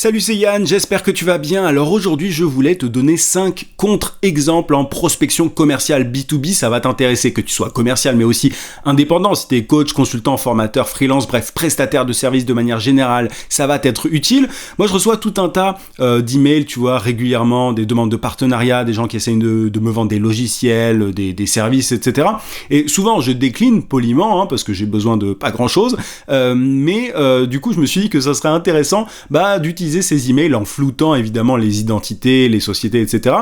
Salut, c'est Yann, j'espère que tu vas bien. Alors aujourd'hui, je voulais te donner 5 contre-exemples en prospection commerciale B2B. Ça va t'intéresser, que tu sois commercial mais aussi indépendant. Si tu es coach, consultant, formateur, freelance, bref, prestataire de services de manière générale, ça va t'être utile. Moi, je reçois tout un tas d'emails, tu vois, régulièrement, des demandes de partenariat, des gens qui essayent de me vendre des logiciels, des services, etc. Et souvent, je décline poliment, parce que j'ai besoin de pas grand-chose. Mais du coup, je me suis dit que ça serait intéressant d'utiliser ces emails en floutant évidemment les identités, les sociétés, etc.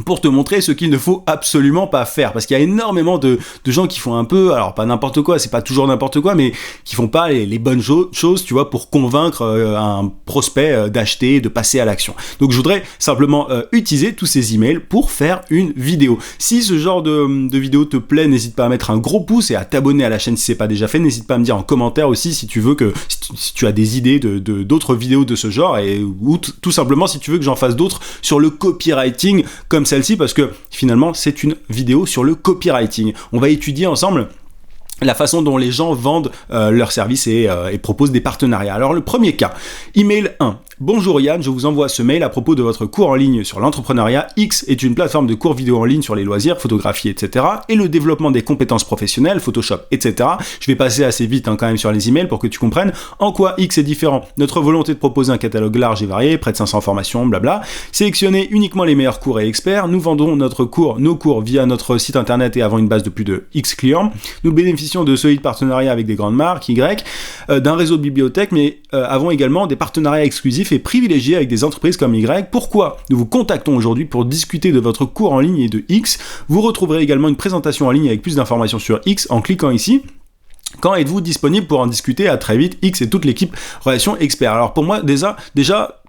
pour te montrer ce qu'il ne faut absolument pas faire, parce qu'il y a énormément de gens qui font un peu, alors pas n'importe quoi, c'est pas toujours n'importe quoi, mais qui font pas les bonnes choses, tu vois, pour convaincre un prospect d'acheter, de passer à l'action. Donc je voudrais simplement utiliser tous ces emails pour faire une vidéo. Si ce genre de vidéo te plaît, n'hésite pas à mettre un gros pouce et à t'abonner à la chaîne si c'est pas déjà fait. N'hésite pas à me dire en commentaire aussi si tu veux si tu as des idées d'autres vidéos de ce genre, ou tout simplement si tu veux que j'en fasse d'autres sur le copywriting comme celle-ci, parce que finalement c'est une vidéo sur le copywriting. On va étudier ensemble la façon dont les gens vendent leurs services et proposent des partenariats. Alors le premier cas, email 1. Bonjour Yann, je vous envoie ce mail à propos de votre cours en ligne sur l'entrepreneuriat. X est une plateforme de cours vidéo en ligne sur les loisirs, photographie, etc. et le développement des compétences professionnelles, Photoshop, etc. Je vais passer assez vite quand même sur les emails pour que tu comprennes en quoi X est différent. Notre volonté de proposer un catalogue large et varié, près de 500 formations, blabla. Sélectionner uniquement les meilleurs cours et experts. Nous vendons nos cours via notre site internet et avons une base de plus de X clients. Nous bénéficions de solides partenariats avec des grandes marques, Y, d'un réseau de bibliothèques, mais avons également des partenariats exclusifs et privilégiés avec des entreprises comme Y. Pourquoi nous vous contactons aujourd'hui pour discuter de votre cours en ligne et de X. Vous retrouverez également une présentation en ligne avec plus d'informations sur X en cliquant ici. Quand êtes-vous disponible pour en discuter? À très vite, X et toute l'équipe Relations Experts. Alors pour moi, déjà,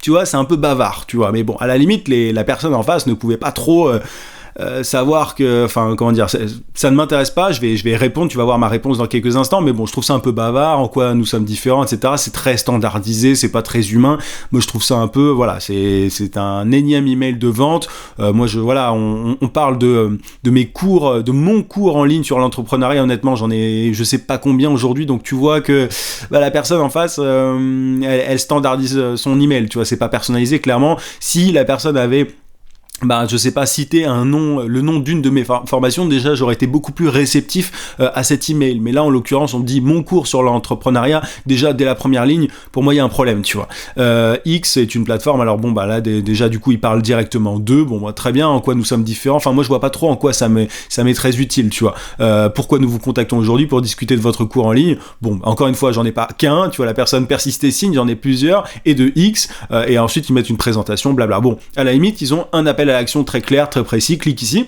tu vois, c'est un peu bavard, tu vois, mais bon, à la limite, la personne en face ne pouvait pas trop savoir que, ça ne m'intéresse pas, je vais répondre, tu vas voir ma réponse dans quelques instants, mais bon, je trouve ça un peu bavard, en quoi nous sommes différents, etc. C'est très standardisé, c'est pas très humain. Moi, je trouve ça un peu, c'est un énième email de vente. On parle de mes cours, de mon cours en ligne sur l'entrepreneuriat. Honnêtement, j'en ai, je sais pas combien aujourd'hui, donc tu vois que la personne en face, elle standardise son email, tu vois, c'est pas personnalisé, clairement. Si la personne avait je sais pas, citer le nom d'une de mes formations, déjà j'aurais été beaucoup plus réceptif à cet email. Mais là, en l'occurrence, on me dit mon cours sur l'entrepreneuriat, déjà dès la première ligne, pour moi il y a un problème, tu vois. X est une plateforme, alors là déjà du coup il parle directement d'eux, très bien, en quoi nous sommes différents, moi je vois pas trop en quoi ça m'est très utile, tu vois. Pourquoi nous vous contactons aujourd'hui pour discuter de votre cours en ligne? Encore une fois, j'en ai pas qu'un, tu vois, la personne persiste et signe, j'en ai plusieurs, et de X, et ensuite ils mettent une présentation, blabla. À la limite, ils ont un appel à l'action très clair, très précis, clique ici.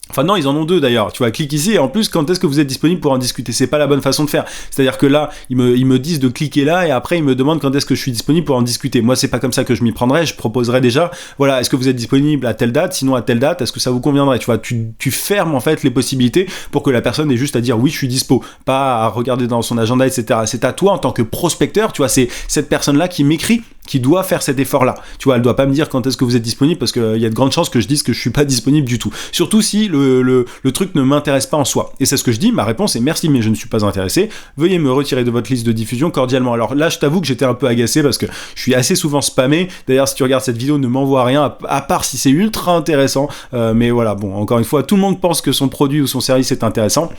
Enfin non, ils en ont deux d'ailleurs, tu vois, clique ici et en plus quand est-ce que vous êtes disponible pour en discuter? C'est pas la bonne façon de faire, c'est-à-dire que là, ils me disent de cliquer là et après ils me demandent quand est-ce que je suis disponible pour en discuter. Moi c'est pas comme ça que je m'y prendrais, je proposerais déjà, est-ce que vous êtes disponible à telle date, sinon à telle date, est-ce que ça vous conviendrait? Tu vois, tu fermes en fait les possibilités pour que la personne ait juste à dire oui je suis dispo, pas à regarder dans son agenda, etc. C'est à toi en tant que prospecteur, tu vois, c'est cette personne-là qui m'écrit, qui doit faire cet effort-là. Tu vois, elle doit pas me dire quand est-ce que vous êtes disponible parce qu'il y a de grandes chances que je dise que je suis pas disponible du tout. Surtout si le truc ne m'intéresse pas en soi. Et c'est ce que je dis, ma réponse est merci mais je ne suis pas intéressé. Veuillez me retirer de votre liste de diffusion cordialement. Alors là, je t'avoue que j'étais un peu agacé parce que je suis assez souvent spammé. D'ailleurs, si tu regardes cette vidéo, ne m'envoie rien à part si c'est ultra intéressant. Mais voilà, encore une fois, tout le monde pense que son produit ou son service est intéressant.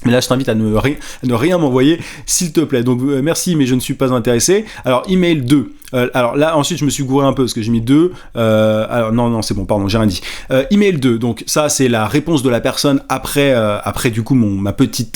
Mais là, je t'invite à ne rien m'envoyer, s'il te plaît. Donc, merci, mais je ne suis pas intéressé. Alors, email 2. Alors là, ensuite, je me suis gouré un peu parce que j'ai mis 2. Alors, non, c'est bon, pardon, j'ai rien dit. Email 2. Donc, ça, c'est la réponse de la personne après du coup, mon petit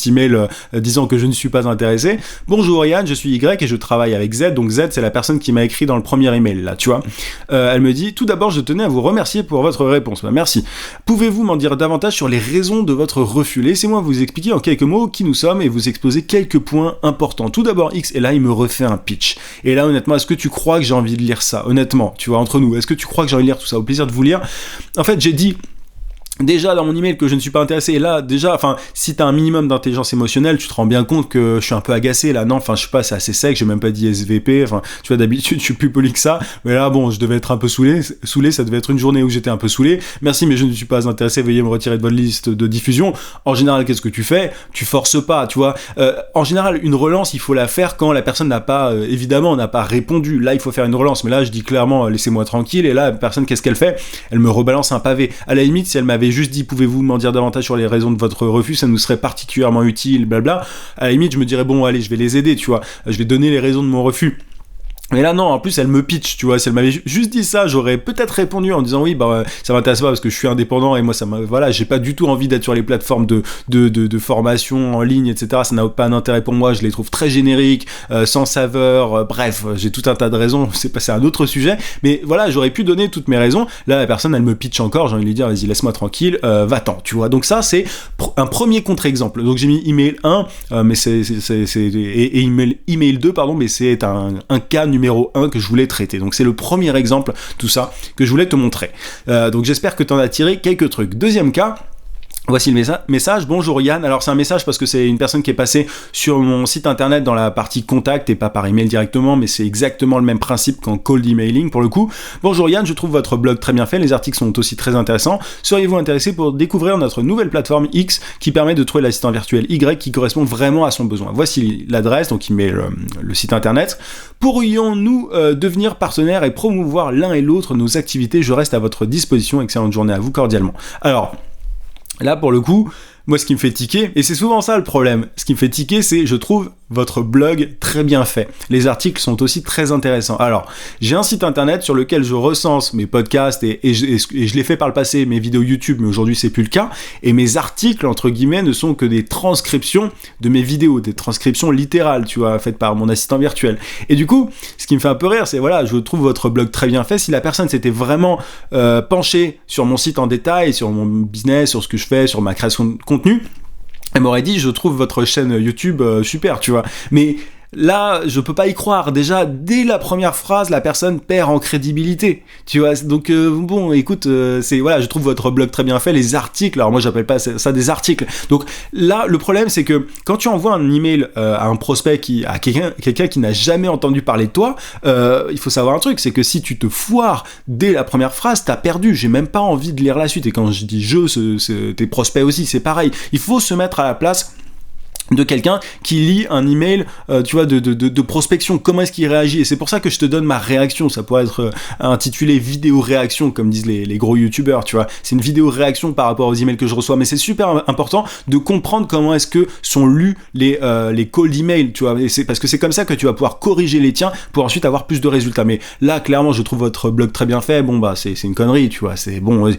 email disant que je ne suis pas intéressé. Bonjour Yann, je suis Y et je travaille avec Z. Donc, Z, c'est la personne qui m'a écrit dans le premier email, là, tu vois. Elle me dit, tout d'abord, je tenais à vous remercier pour votre réponse. Merci. Pouvez-vous m'en dire davantage sur les raisons de votre refus? Laissez-moi vous expliquer en quelques mots qui nous sommes et vous exposer quelques points importants. Tout d'abord X, et là il me refait un pitch. Et là honnêtement, est-ce que tu crois que j'ai envie de lire ça? Honnêtement, tu vois, entre nous, est-ce que tu crois que j'ai envie de lire tout ça? Au plaisir de vous lire. En fait, j'ai dit déjà dans mon email que je ne suis pas intéressé, et là déjà, enfin, si t'as un minimum d'intelligence émotionnelle, tu te rends bien compte que je suis un peu agacé là, non, enfin je sais pas, c'est assez sec, j'ai même pas dit SVP, enfin tu vois, d'habitude je suis plus poli que ça, mais là bon, je devais être un peu saoulé, ça devait être une journée où j'étais un peu saoulé, merci mais je ne suis pas intéressé, veuillez me retirer de votre liste de diffusion. En général, qu'est-ce que tu fais? Tu forces pas, tu vois, en général une relance il faut la faire quand la personne n'a pas, évidemment n'a pas répondu, là il faut faire une relance, mais là je dis clairement laissez-moi tranquille, et là la personne qu'est-ce qu'elle fait? Elle me rebalance un pavé. À la limite, si elle m'avait juste dit pouvez-vous m'en dire davantage sur les raisons de votre refus, ça nous serait particulièrement utile, blabla. À la limite, je me dirais bon allez, je vais les aider, tu vois, je vais donner les raisons de mon refus. Mais là non, en plus elle me pitch, tu vois, si elle m'avait juste dit ça, j'aurais peut-être répondu en disant oui, bah ça m'intéresse pas parce que je suis indépendant et moi voilà, j'ai pas du tout envie d'être sur les plateformes de formation en ligne, etc. Ça n'a pas d'intérêt pour moi, je les trouve très génériques, sans saveur, bref, j'ai tout un tas de raisons, c'est un autre sujet, mais voilà, j'aurais pu donner toutes mes raisons. Là la personne elle me pitch encore, j'ai envie de lui dire vas-y laisse-moi tranquille, va-t'en, tu vois. Donc ça c'est un premier contre-exemple. Donc j'ai mis email 1, mais et email 2 pardon, mais c'est un cas numéro 1 que je voulais traiter. Donc c'est le premier exemple, tout ça, que je voulais te montrer. Donc j'espère que tu en as tiré quelques trucs. Deuxième cas, voici le message. Bonjour Yann. Alors c'est un message parce que c'est une personne qui est passée sur mon site internet dans la partie contact et pas par email directement, mais c'est exactement le même principe qu'en cold emailing pour le coup. Bonjour Yann, je trouve votre blog très bien fait, les articles sont aussi très intéressants. Seriez-vous intéressé pour découvrir notre nouvelle plateforme X qui permet de trouver l'assistant virtuel Y qui correspond vraiment à son besoin? Voici l'adresse, donc il met le site internet. Pourrions-nous devenir partenaires et promouvoir l'un et l'autre nos activités? Je reste à votre disposition. Excellente journée à vous cordialement. Alors, là, pour le coup, moi, ce qui me fait tiquer, et c'est souvent ça le problème, ce qui me fait tiquer, c'est, je trouve, votre blog très bien fait. Les articles sont aussi très intéressants. Alors, j'ai un site internet sur lequel je recense mes podcasts et je l'ai fait par le passé, mes vidéos YouTube, mais aujourd'hui c'est plus le cas. Et mes articles, entre guillemets, ne sont que des transcriptions de mes vidéos, des transcriptions littérales, tu vois, faites par mon assistant virtuel. Et du coup, ce qui me fait un peu rire, c'est voilà, je trouve votre blog très bien fait. Si la personne s'était vraiment penchée sur mon site en détail, sur mon business, sur ce que je fais, sur ma création de contenu, elle m'aurait dit je trouve votre chaîne YouTube super, tu vois. Mais là, je peux pas y croire. Déjà, dès la première phrase, la personne perd en crédibilité. Tu vois, donc bon, écoute, c'est voilà, je trouve votre blog très bien fait. Les articles, alors moi j'appelle pas ça des articles. Donc là, le problème c'est que quand tu envoies un email à un prospect à quelqu'un qui n'a jamais entendu parler de toi, il faut savoir un truc, c'est que si tu te foires dès la première phrase, t'as perdu. J'ai même pas envie de lire la suite. Et quand je dis tes prospects aussi, c'est pareil. Il faut se mettre à la place de quelqu'un qui lit un email, tu vois, de prospection. Comment est-ce qu'il réagit? Et c'est pour ça que je te donne ma réaction. Ça pourrait être intitulé vidéo réaction, comme disent les gros youtubeurs, tu vois. C'est une vidéo réaction par rapport aux emails que je reçois. Mais c'est super important de comprendre comment est-ce que sont lus les calls d'email, tu vois. Et c'est parce que c'est comme ça que tu vas pouvoir corriger les tiens pour ensuite avoir plus de résultats. Mais là, clairement, je trouve votre blog très bien fait. Bon, bah, c'est une connerie, tu vois. C'est bon,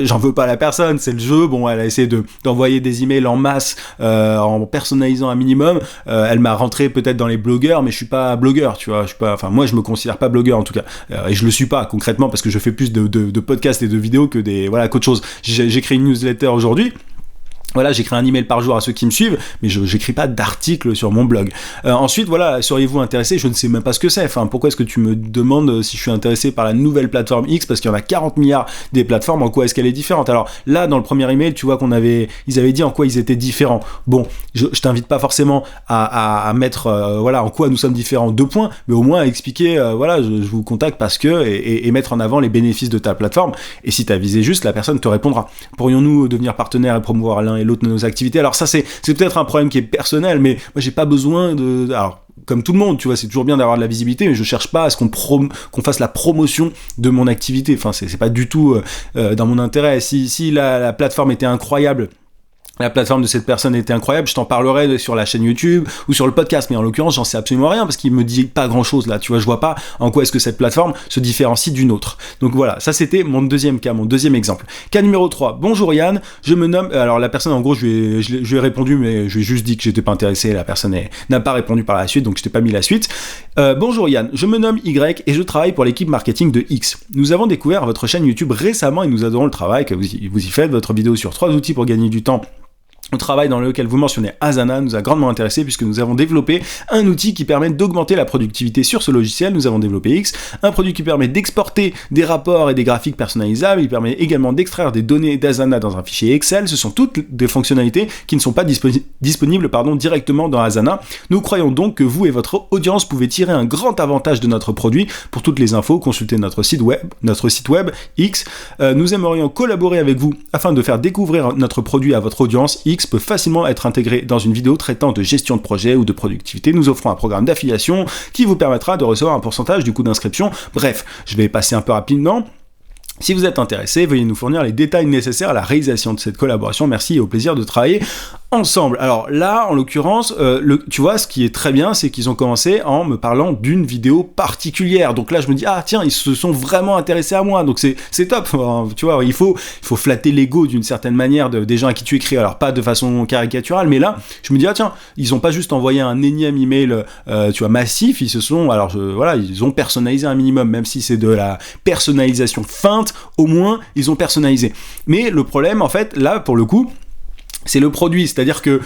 j'en veux pas à la personne, c'est le jeu. Bon, elle a essayé d'envoyer des emails en masse, en personnalisant un minimum, elle m'a rentré peut-être dans les blogueurs, mais je suis pas blogueur, tu vois, moi je me considère pas blogueur en tout cas, et je le suis pas concrètement parce que je fais plus de podcasts et de vidéos que qu'autre chose. J'ai créé une newsletter aujourd'hui. Voilà, j'écris un email par jour à ceux qui me suivent, mais je n'écris pas d'articles sur mon blog. Ensuite, voilà, seriez-vous intéressé? Je ne sais même pas ce que c'est. Enfin, pourquoi est-ce que tu me demandes si je suis intéressé par la nouvelle plateforme X? Parce qu'il y en a 40 milliards des plateformes. En quoi est-ce qu'elle est différente? Alors là, dans le premier email, tu vois ils avaient dit en quoi ils étaient différents. Bon, je t'invite pas forcément à mettre, voilà, en quoi nous sommes différents, 2 points, mais au moins à expliquer, voilà, je vous contacte parce que, et mettre en avant les bénéfices de ta plateforme. Et si tu as visé juste, la personne te répondra. Pourrions-nous devenir partenaires et promouvoir l'un et l'autre de nos activités? Alors ça c'est peut-être un problème qui est personnel, mais moi j'ai pas besoin alors comme tout le monde, tu vois, c'est toujours bien d'avoir de la visibilité, mais je cherche pas à ce qu'on fasse la promotion de mon activité. Enfin c'est pas du tout dans mon intérêt. Si la plateforme était incroyable, la plateforme de cette personne était incroyable, je t'en parlerai sur la chaîne YouTube ou sur le podcast, mais en l'occurrence j'en sais absolument rien parce qu'il me dit pas grand chose là, tu vois, je vois pas en quoi est-ce que cette plateforme se différencie d'une autre. Donc voilà, ça c'était mon deuxième cas, mon deuxième exemple. Cas numéro 3, bonjour Yann, je me nomme, alors la personne en gros je lui ai répondu mais je lui ai juste dit que j'étais pas intéressé, la personne n'a pas répondu par la suite donc je t'ai pas mis la suite. Bonjour Yann, je me nomme Y et je travaille pour l'équipe marketing de X. Nous avons découvert votre chaîne YouTube récemment et nous adorons le travail que vous y faites, votre vidéo sur 3 outils pour gagner du temps Le travail dans lequel vous mentionnez Asana nous a grandement intéressé puisque nous avons développé un outil qui permet d'augmenter la productivité sur ce logiciel. Nous avons développé X, un produit qui permet d'exporter des rapports et des graphiques personnalisables. Il permet également d'extraire des données d'Asana dans un fichier Excel. Ce sont toutes des fonctionnalités qui ne sont pas disponibles directement dans Asana. Nous croyons donc que vous et votre audience pouvez tirer un grand avantage de notre produit. Pour toutes les infos, consultez notre site web X. Nous aimerions collaborer avec vous afin de faire découvrir notre produit à votre audience. X peut facilement être intégré dans une vidéo traitant de gestion de projet ou de productivité. Nous offrons un programme d'affiliation qui vous permettra de recevoir un pourcentage du coût d'inscription. Bref, je vais passer un peu rapidement. Si vous êtes intéressé, veuillez nous fournir les détails nécessaires à la réalisation de cette collaboration. Merci et au plaisir de travailler ensemble. Alors là, en l'occurrence, tu vois, ce qui est très bien, c'est qu'ils ont commencé en me parlant d'une vidéo particulière. Donc là, je me dis, ah tiens, ils se sont vraiment intéressés à moi. Donc c'est top. Tu vois, il faut flatter l'ego d'une certaine manière des gens à qui tu écris. Alors pas de façon caricaturale, mais là, je me dis, ah tiens, ils ont pas juste envoyé un énième email, tu vois, massif. Ils se sont, ils ont personnalisé un minimum, même si c'est de la personnalisation feinte, au moins ils ont personnalisé. Mais le problème, en fait, là, pour le coup, c'est le produit, c'est-à-dire que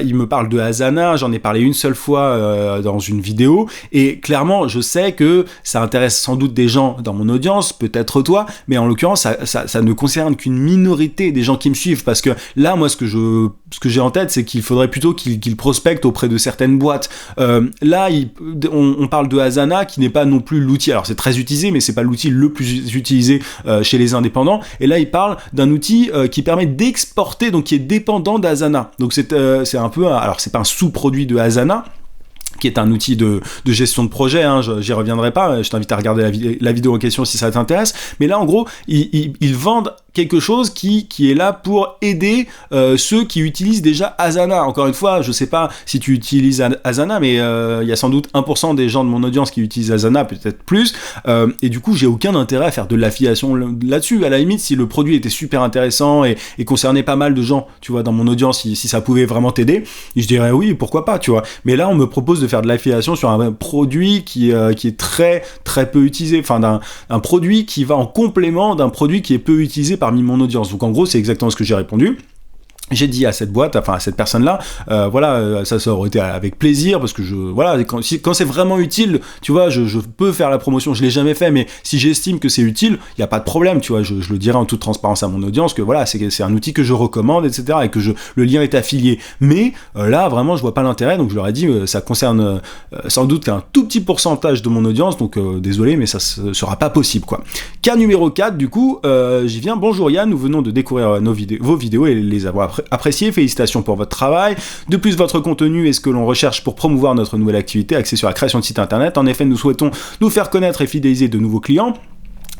il me parle de Asana, j'en ai parlé une seule fois dans une vidéo, et clairement, je sais que ça intéresse sans doute des gens dans mon audience, peut-être toi, mais en l'occurrence, ça ne concerne qu'une minorité des gens qui me suivent, parce que là, moi, ce que j'ai en tête, c'est qu'il faudrait plutôt qu'ils prospectent auprès de certaines boîtes. Là, on parle de Asana, qui n'est pas non plus l'outil, alors c'est très utilisé, mais c'est pas l'outil le plus utilisé chez les indépendants, et là, il parle d'un outil qui permet d'exporter, donc qui est dépendant d'Asana. Donc c'est un peu, alors c'est pas un sous-produit de Asana, qui est un outil de gestion de projet, hein, j'y reviendrai pas, je t'invite à regarder la vidéo en question si ça t'intéresse, mais là en gros, ils vendent quelque chose qui est là pour aider ceux qui utilisent déjà Asana. Encore une fois, je sais pas si tu utilises Asana, mais il y a sans doute 1% des gens de mon audience qui utilisent Asana, peut-être plus, et du coup, j'ai aucun intérêt à faire de l'affiliation là-dessus. À la limite, si le produit était super intéressant et concernait pas mal de gens, tu vois, dans mon audience, si ça pouvait vraiment t'aider, je dirais oui, pourquoi pas, tu vois. Mais là, on me propose de faire de l'affiliation sur un produit qui est très, très peu utilisé, enfin, un produit qui va en complément d'un produit qui est peu utilisé parmi mon audience. Donc en gros, c'est exactement ce que j'ai répondu. J'ai dit à cette boîte, enfin à cette personne-là, ça aurait été avec plaisir parce que quand c'est vraiment utile, tu vois, je peux faire la promotion. Je l'ai jamais fait, mais si j'estime que c'est utile, il y a pas de problème, tu vois. Je le dirai en toute transparence à mon audience que voilà, c'est un outil que je recommande, etc. et que le lien est affilié. Mais là, vraiment, je vois pas l'intérêt. Donc je leur ai dit, ça concerne sans doute qu'un tout petit pourcentage de mon audience. Donc désolé, mais ça sera pas possible, quoi. Cas numéro 4, du coup, j'y viens. Bonjour Yann, nous venons de découvrir vos vidéos et les avoir apprécié, félicitations pour votre travail. De plus, votre contenu est ce que l'on recherche pour promouvoir notre nouvelle activité axée sur la création de sites internet. En effet, nous souhaitons nous faire connaître et fidéliser de nouveaux clients.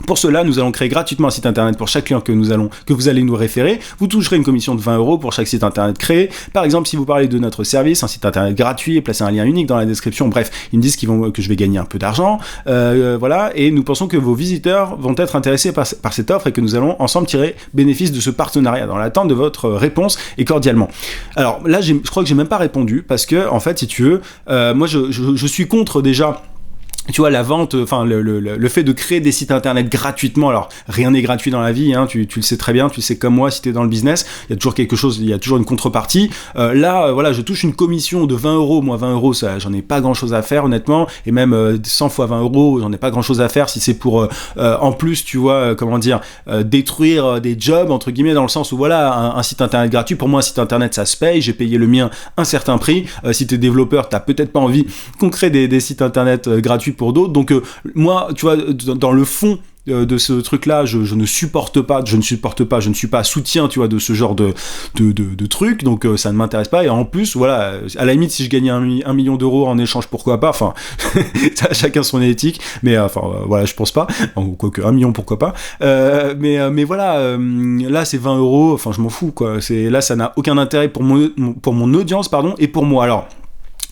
Pour cela, nous allons créer gratuitement un site internet pour chaque client que vous allez nous référer. Vous toucherez une commission de 20 € pour chaque site internet créé. Par exemple, si vous parlez de notre service, un site internet gratuit et placez un lien unique dans la description. Bref, ils me disent que je vais gagner un peu d'argent. Voilà. Et nous pensons que vos visiteurs vont être intéressés par cette offre et que nous allons ensemble tirer bénéfice de ce partenariat. Dans l'attente de votre réponse et cordialement. Alors là, je crois que j'ai même pas répondu parce que, en fait, si tu veux, moi, je suis contre déjà. Tu vois, la vente, enfin le fait de créer des sites internet gratuitement, alors rien n'est gratuit dans la vie, hein, tu le sais très bien, tu le sais comme moi, si t'es dans le business, il y a toujours quelque chose, il y a toujours une contrepartie. Là, je touche une commission de 20 €, moi 20 €, ça, j'en ai pas grand chose à faire honnêtement, et même 100 fois 20 €, j'en ai pas grand chose à faire si c'est pour, en plus, tu vois, détruire des jobs, entre guillemets, dans le sens où voilà, un site internet gratuit, pour moi un site internet ça se paye, j'ai payé le mien un certain prix, si t'es développeur, t'as peut-être pas envie qu'on crée des sites internet gratuits pour d'autres, donc moi tu vois dans le fond de ce truc-là, je ne suis pas soutien, tu vois, de ce genre de truc, donc ça ne m'intéresse pas, et en plus, voilà, à la limite, si je gagnais 1 million d'euros en échange, pourquoi pas, enfin, chacun son éthique, mais voilà, je pense pas, quoique 1 million, pourquoi pas, mais voilà, là, c'est 20 €, enfin, je m'en fous, quoi, là, ça n'a aucun intérêt pour mon audience, pardon, et pour moi, alors...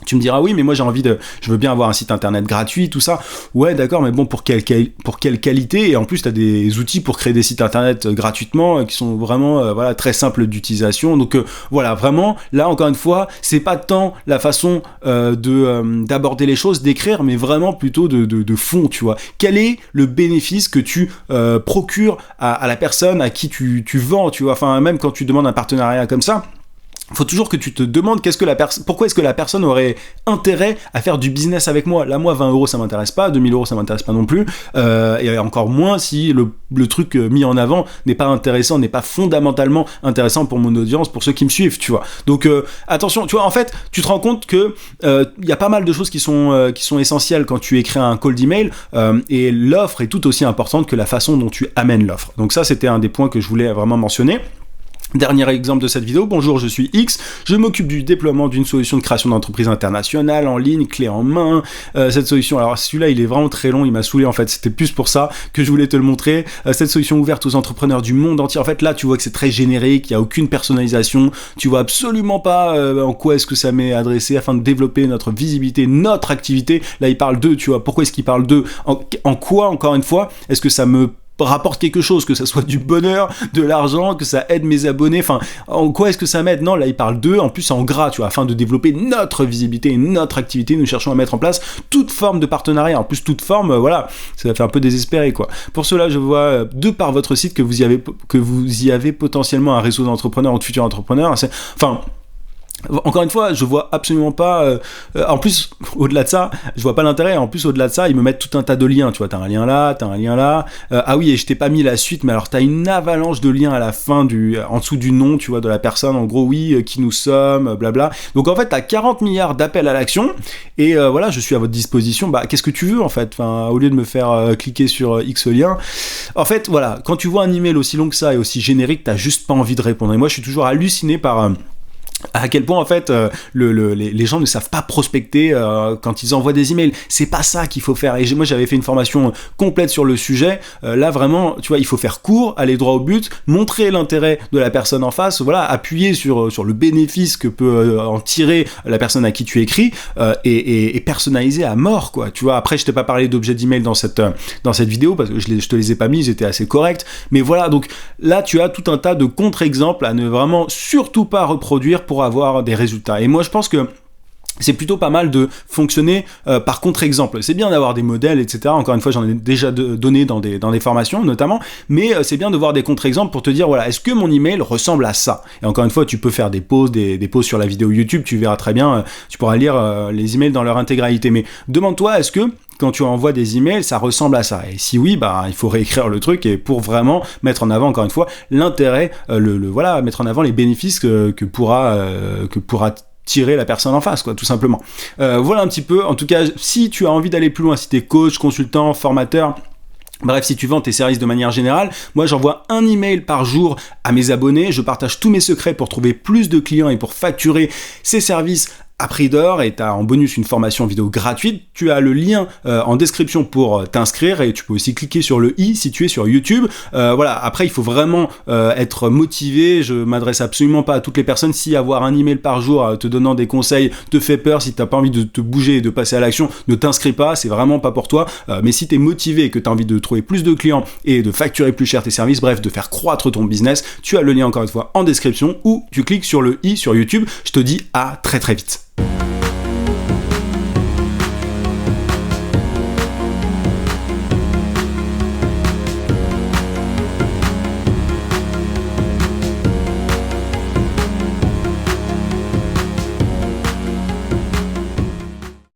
Tu me diras oui, mais moi je veux bien avoir un site internet gratuit, tout ça. Ouais, d'accord, mais bon, pour quelle qualité? Et en plus, t'as des outils pour créer des sites internet gratuitement qui sont vraiment très simples d'utilisation. Donc voilà, vraiment, là encore une fois, c'est pas tant la façon d'aborder les choses, d'écrire, mais vraiment plutôt de fond, tu vois. Quel est le bénéfice que tu procures à la personne à qui tu vends, tu vois. Enfin, même quand tu demandes un partenariat comme ça. faut toujours que tu te demandes pourquoi est-ce que la personne aurait intérêt à faire du business avec moi. Là, moi, 20 euros, ça m'intéresse pas, 2000 euros, ça m'intéresse pas non plus, et encore moins si le truc mis en avant n'est pas intéressant, n'est pas fondamentalement intéressant pour mon audience, pour ceux qui me suivent, tu vois. Donc, attention, tu vois, en fait, tu te rends compte que y a pas mal de choses qui sont essentielles quand tu écris un call d'email, et l'offre est tout aussi importante que la façon dont tu amènes l'offre. Donc ça, c'était un des points que je voulais vraiment mentionner. Dernier exemple de cette vidéo, bonjour, je suis X, je m'occupe du déploiement d'une solution de création d'entreprise internationale en ligne, clé en main. Cette solution, alors celui-là il est vraiment très long, il m'a saoulé en fait, c'était plus pour ça que je voulais te le montrer. Cette solution ouverte aux entrepreneurs du monde entier, en fait là tu vois que c'est très générique, il n'y a aucune personnalisation, tu vois absolument pas en quoi est-ce que ça m'est adressé afin de développer notre visibilité, notre activité. Là il parle d'eux, tu vois, pourquoi est-ce qu'il parle d'eux, en quoi encore une fois, est-ce que ça me rapporte quelque chose, que ça soit du bonheur, de l'argent, que ça aide mes abonnés, enfin, en quoi est-ce que ça m'aide? Non, là, il parle d'eux, en plus, en gras, tu vois, afin de développer notre visibilité et notre activité, nous cherchons à mettre en place toute forme de partenariat, en plus, toute forme, voilà, ça fait un peu désespéré, quoi. Pour cela, je vois, de par votre site, que vous y avez potentiellement un réseau d'entrepreneurs ou de futurs entrepreneurs, enfin, encore une fois, je vois absolument pas. En plus, au-delà de ça, je vois pas l'intérêt. En plus, au-delà de ça, ils me mettent tout un tas de liens. Tu vois, t'as un lien là, t'as un lien là. Ah oui, et je t'ai pas mis la suite, mais alors t'as une avalanche de liens à la fin en dessous du nom, tu vois, de la personne. En gros, oui, qui nous sommes, blabla. Donc en fait, t'as 40 milliards d'appels à l'action. Et voilà, je suis à votre disposition. Bah, qu'est-ce que tu veux en fait? Enfin, au lieu de me faire cliquer sur X lien. En fait, voilà, quand tu vois un email aussi long que ça et aussi générique, t'as juste pas envie de répondre. Et moi, je suis toujours halluciné par à quel point en fait les gens ne savent pas prospecter quand ils envoient des emails. C'est pas ça qu'il faut faire. Et moi j'avais fait une formation complète sur le sujet. Là vraiment, tu vois, il faut faire court, aller droit au but, montrer l'intérêt de la personne en face, voilà, appuyer sur le bénéfice que peut en tirer la personne à qui tu écris, et personnaliser à mort, quoi. Tu vois, après je t'ai pas parlé d'objets d'email dans cette vidéo parce que je te les ai pas mis, ils étaient assez corrects. Mais voilà, donc là tu as tout un tas de contre-exemples à ne vraiment surtout pas reproduire pour avoir des résultats. Et moi je pense que c'est plutôt pas mal de fonctionner par contre-exemple. C'est bien d'avoir des modèles, etc. Encore une fois, j'en ai déjà donné dans des formations notamment, mais c'est bien de voir des contre-exemples pour te dire, voilà, est-ce que mon email ressemble à ça? Et encore une fois, tu peux faire des pauses sur la vidéo YouTube, tu verras très bien, tu pourras lire les emails dans leur intégralité. Mais demande-toi, est-ce que quand tu envoies des emails, ça ressemble à ça? Et si oui, bah il faut réécrire le truc et pour vraiment mettre en avant, encore une fois, l'intérêt, voilà, mettre en avant les bénéfices que pourra tirer la personne en face, quoi, tout simplement. Voilà un petit peu. En tout cas, si tu as envie d'aller plus loin, si t'es coach, consultant, formateur, bref, si tu vends tes services de manière générale, moi j'envoie un email par jour à mes abonnés, je partage tous mes secrets pour trouver plus de clients et pour facturer ces services à prix d'or, et tu as en bonus une formation vidéo gratuite. Tu as le lien en description pour t'inscrire, et tu peux aussi cliquer sur le i si tu es sur YouTube. Voilà, après il faut vraiment être motivé. Je m'adresse absolument pas à toutes les personnes. Si avoir un email par jour te donnant des conseils te fait peur, si t'as pas envie de te bouger et de passer à l'action, ne t'inscris pas, c'est vraiment pas pour toi. Mais si t'es motivé et que t'as envie de trouver plus de clients et de facturer plus cher tes services, bref, de faire croître ton business, tu as le lien encore une fois en description, ou tu cliques sur le i sur YouTube. Je te dis à très très vite.